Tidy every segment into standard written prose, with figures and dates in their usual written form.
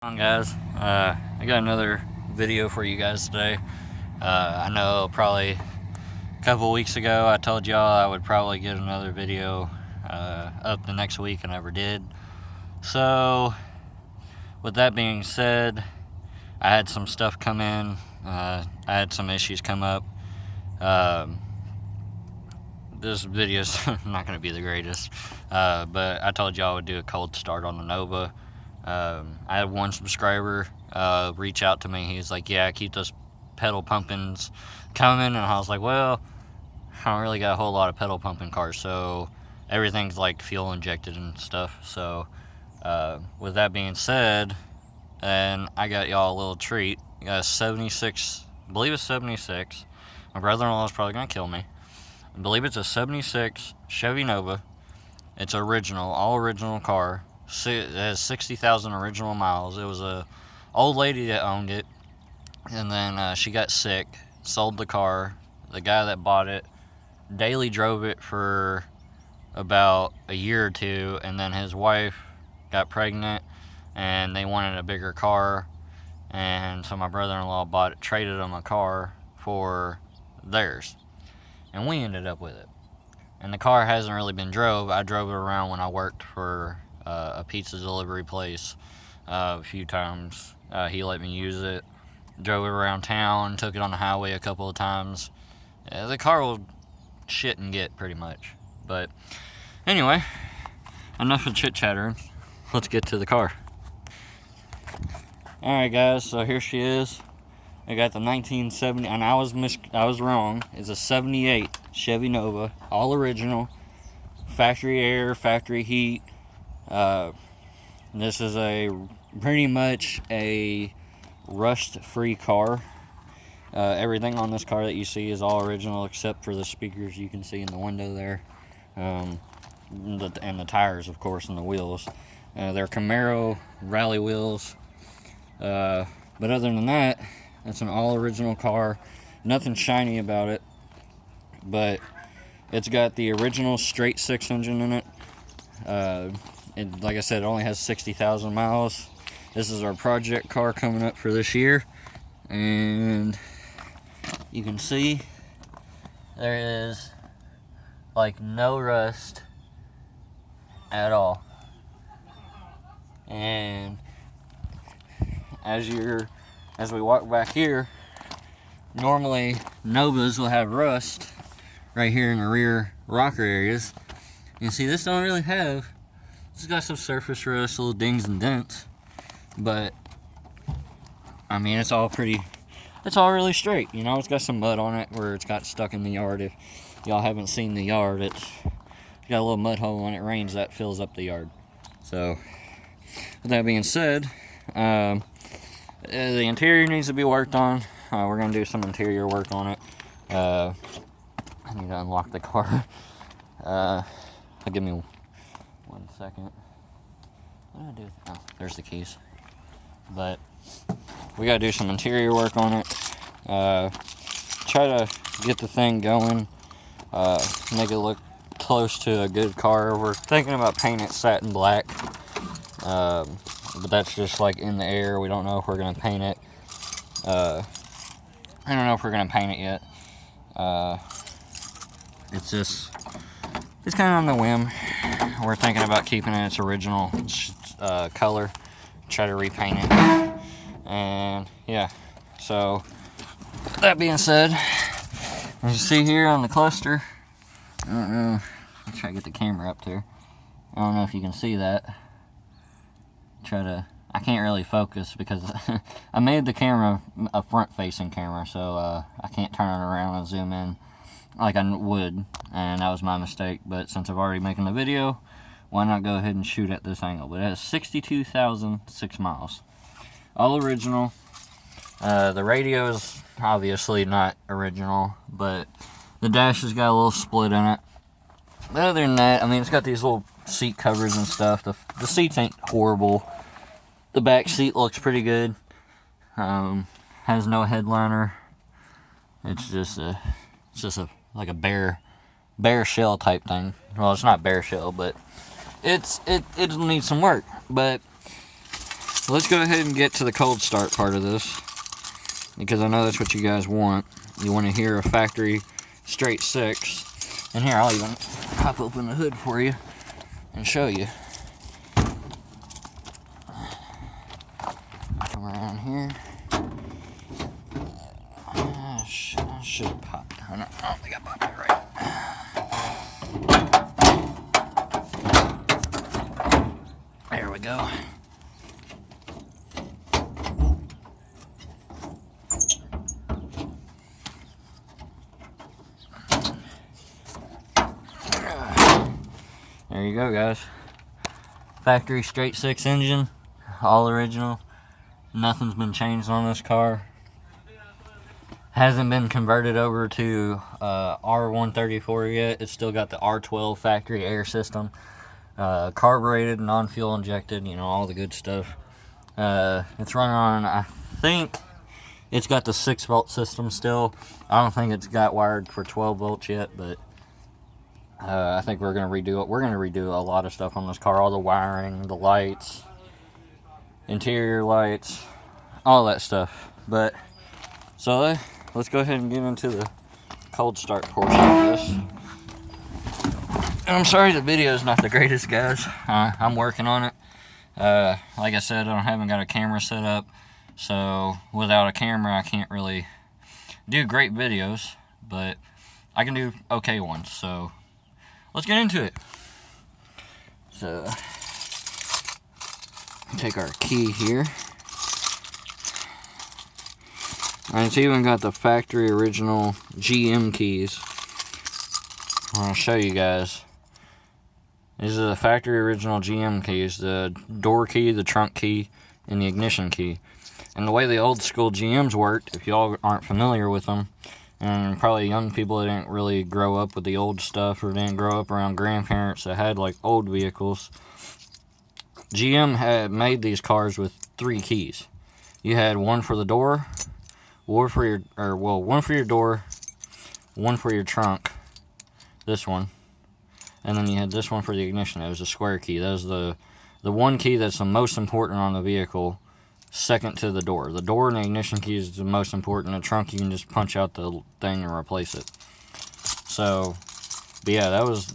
On guys, I got another video for you guys today. I know probably a couple weeks ago I told y'all I would probably get another video up the next week, and never did. So with that being said, I had some stuff come in. I had some issues come up. This video's not going to be the greatest, but I told y'all I would do a cold start on the Nova. I had one subscriber reach out to me. He's like, yeah, keep those pedal pumpings coming. And I was like, well, I don't really got a whole lot of pedal pumping cars, so everything's like fuel injected and stuff. So with that being said, and I got y'all a little treat. I got a 76, I believe it's 76. My brother-in-law is probably gonna kill me. I believe it's a 76 Chevy Nova. It's original, all original car. It has 60,000 original miles. It was a old lady that owned it, and then she got sick, sold the car. The guy that bought it daily drove it for about a year or two, and then his wife got pregnant and they wanted a bigger car, and so my brother-in-law traded them a car for theirs, and we ended up with it. And the car hasn't really been drove. I drove it around when I worked for a pizza delivery place a few times. He let me use it, drove it around town, took it on the highway a couple of times. The car will shit and get pretty much. But anyway, enough of chit chattering. Let's get to the car. Alright guys, so here she is. I got the 1970, and I was wrong. It's a 78 Chevy Nova, all original, factory air, factory heat. This is pretty much a rust-free car. Everything on this car that you see is all original except for the speakers you can see in the window there, and the tires, of course, and the wheels. They're Camaro rally wheels. But other than that, it's an all original car. Nothing shiny about it, but it's got the original straight six engine in it. Like I said, it only has 60,000 miles. This is our project car coming up for this year, and you can see there is like no rust at all. And as we walk back here, normally Novas will have rust right here in the rear rocker areas. You see, this don't really have. It's got some surface rust, little dings and dents, but I mean, it's all really straight. You know, it's got some mud on it where it's got stuck in the yard. If y'all haven't seen the yard, it's got a little mud hole when it rains that fills up the yard. So with that being said, the interior needs to be worked on. We're gonna do some interior work on it. I need to unlock the car. Give me 1 second. What did I do? Oh, there's the keys. But we gotta do some interior work on it. Try to get the thing going. Make it look close to a good car. We're thinking about painting it satin black. But that's just like in the air. We don't know if we're gonna paint it. I don't know if we're gonna paint it yet. It's kind of on the whim. We're thinking about keeping it its original color. Try to repaint it. And yeah, so that being said, as you see here on the cluster, I don't know, I'll try to get the camera up there. I don't know if you can see that. I can't really focus because I made the camera a front-facing camera, so I can't turn it around and zoom in like I would, and that was my mistake. But since I've already making the video, why not go ahead and shoot at this angle? But it has 62,006 miles. All original. The radio is obviously not original, but the dash has got a little split in it. But other than that, I mean, it's got these little seat covers and stuff. The seats ain't horrible. The back seat looks pretty good. Has no headliner. It's just like a bare shell type thing. Well, it's not bare shell, but it needs some work. But let's go ahead and get to the cold start part of this, because I know that's what you guys want. You want to hear a factory straight 6. And here, I'll even pop open the hood for you and show you. Come around here. I should have popped. I don't think I popped it right. There we go. There you go, guys. Factory straight 6 engine, all original. Nothing's been changed on this car. Hasn't been converted over to R134 yet. It's still got the R12 factory air system. Carbureted, non-fuel injected, you know, all the good stuff. It's running on, I think it's got the 6-volt system still. I don't think it's got wired for 12 volts yet, but I think we're going to redo it. We're going to redo a lot of stuff on this car. All the wiring, the lights, interior lights, all that stuff. But, so let's go ahead and get into the cold start portion of this. And I'm sorry the video is not the greatest, guys. I'm working on it. Like I said, I haven't got a camera set up. So, without a camera, I can't really do great videos. But I can do okay ones. So, let's get into it. So, take our key here. And it's even got the factory original GM keys. I'm going to show you guys. These are the factory original GM keys. The door key, the trunk key, and the ignition key. And the way the old school GMs worked, if y'all aren't familiar with them, and probably young people that didn't really grow up with the old stuff or didn't grow up around grandparents that had like old vehicles, GM had made these cars with 3 keys. You had one for the door, one for your door, one for your trunk, this one, and then you had this one for the ignition. It was a square key. That was the one key that's the most important on the vehicle, second to the door. The door and the ignition key is the most important. The trunk, you can just punch out the thing and replace it. So, but yeah,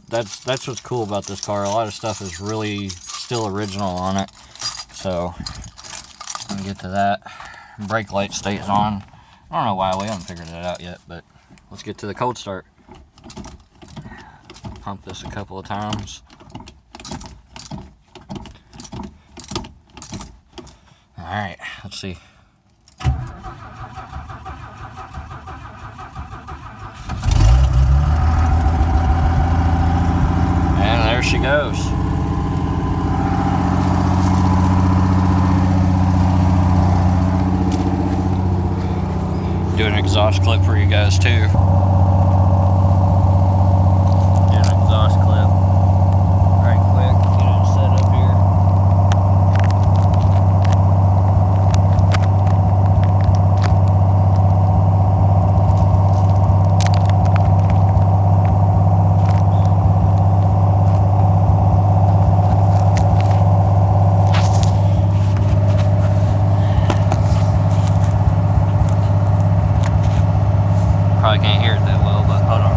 that's what's cool about this car. A lot of stuff is really still original on it. So, let me get to that. Brake light stays on. I don't know why we haven't figured it out yet, but let's get to the cold start. Pump this a couple of times. Alright, let's see. And there she goes. Do an exhaust clip for you guys too. Do an exhaust clip right quick. Get it set up here. Probably can't hear it that well, but hold on.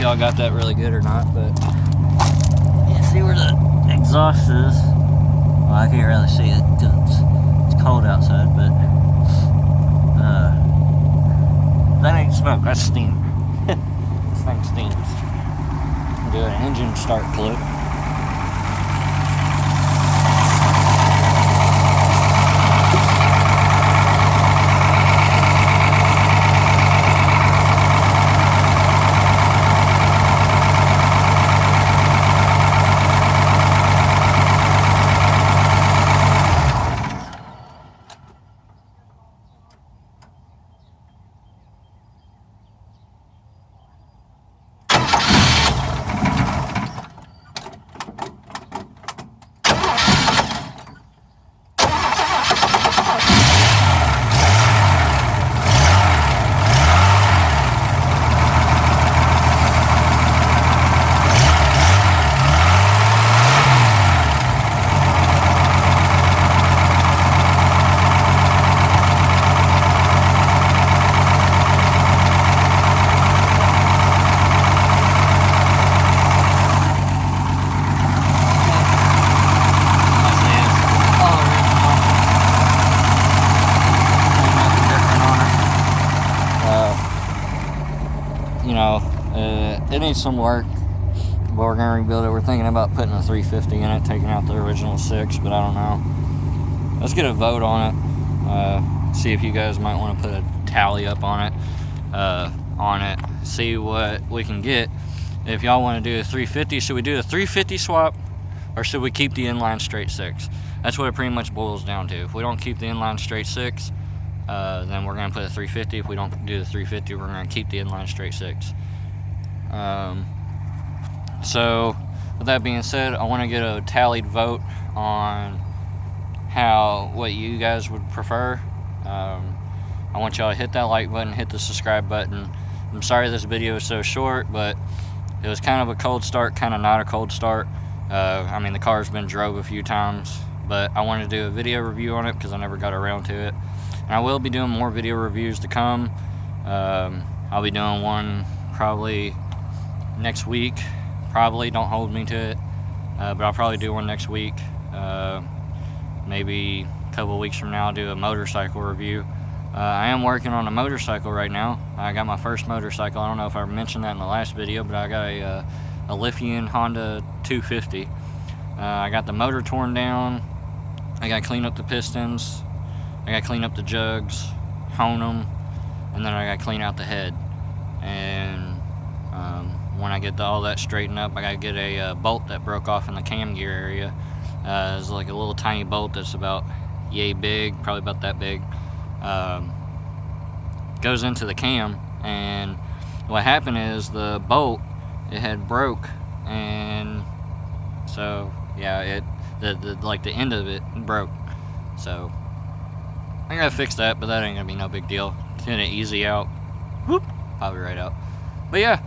Y'all got that really good or not, but you see where the exhaust is. Well, I can't really see it because it's cold outside, but that ain't smoke, that's steam. This thing steams. Do an engine start clip. you know, it needs some work, but we're gonna rebuild it. We're thinking about putting a 350 in it, taking out the original 6, but I don't know. Let's get a vote on it. See if you guys might want to put a tally up on it. See what we can get. If y'all want to do a 350, should we do a 350 swap, or should we keep the inline straight 6? That's what it pretty much boils down to. If we don't keep the inline straight 6, then we're going to put a 350. If we don't do the 350, we're going to keep the inline straight 6. So, with that being said, I want to get a tallied vote on what you guys would prefer. I want y'all to hit that like button, hit the subscribe button. I'm sorry this video is so short, but it was kind of a cold start, kind of not a cold start. I mean, the car's been drove a few times, but I wanted to do a video review on it because I never got around to it. And I will be doing more video reviews to come. I'll be doing one probably next week. Probably, don't hold me to it, but I'll probably do one next week. Maybe a couple weeks from now I'll do a motorcycle review. I am working on a motorcycle right now. I got my first motorcycle. I don't know if I mentioned that in the last video, but I got a Lithium Honda 250. I got the motor torn down. I got to clean up the pistons. I got to clean up the jugs, hone them, and then I got to clean out the head. And when I get all that straightened up, I got to get a bolt that broke off in the cam gear area. It's like a little tiny bolt that's about yay big, probably about that big. Goes into the cam, and what happened is the bolt, it had broke, and so yeah, like the end of it broke. So I gotta fix that, but that ain't gonna be no big deal. It's gonna easy out. Whoop, pop it right out. But yeah,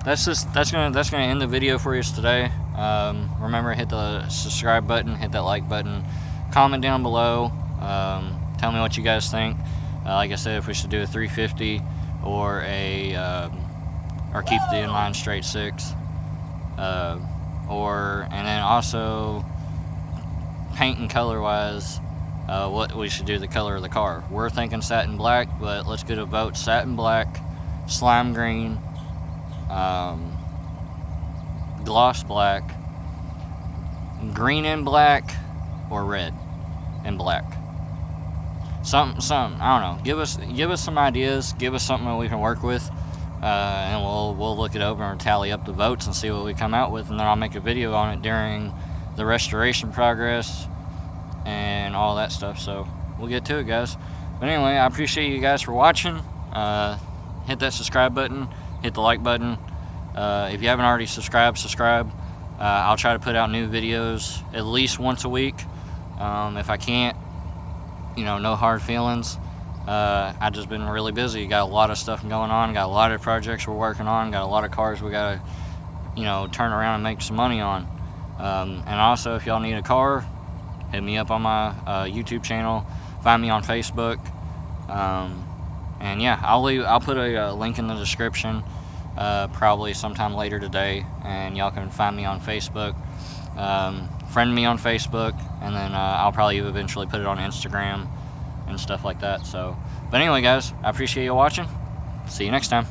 that's gonna end the video for you today. Remember, hit the subscribe button, hit that like button, comment down below. Tell me what you guys think. Like I said, if we should do a 350 or or keep the inline straight 6, and then also paint and color wise, what we should do the color of the car. We're thinking satin black, but let's get a vote: satin black, slime green, gloss black, green and black, or red and black. Something, I don't know. Give us some ideas. Give us something that we can work with, and we'll look it over and tally up the votes and see what we come out with, and then I'll make a video on it during the restoration progress and all that stuff. So we'll get to it, guys. But anyway, I appreciate you guys for watching. Hit that subscribe button, hit the like button. If you haven't already subscribe. I'll try to put out new videos at least once a week. If I can't, no hard feelings. I've just been really busy. Got a lot of stuff going on. Got a lot of projects we're working on. Got a lot of cars we got to, turn around and make some money on. And also, if y'all need a car, hit me up on my YouTube channel. Find me on Facebook. And yeah, I'll put a link in the description probably sometime later today, and y'all can find me on Facebook. Friend me on Facebook, and then I'll probably eventually put it on Instagram and stuff like that. So, but anyway, guys, I appreciate you watching. See you next time.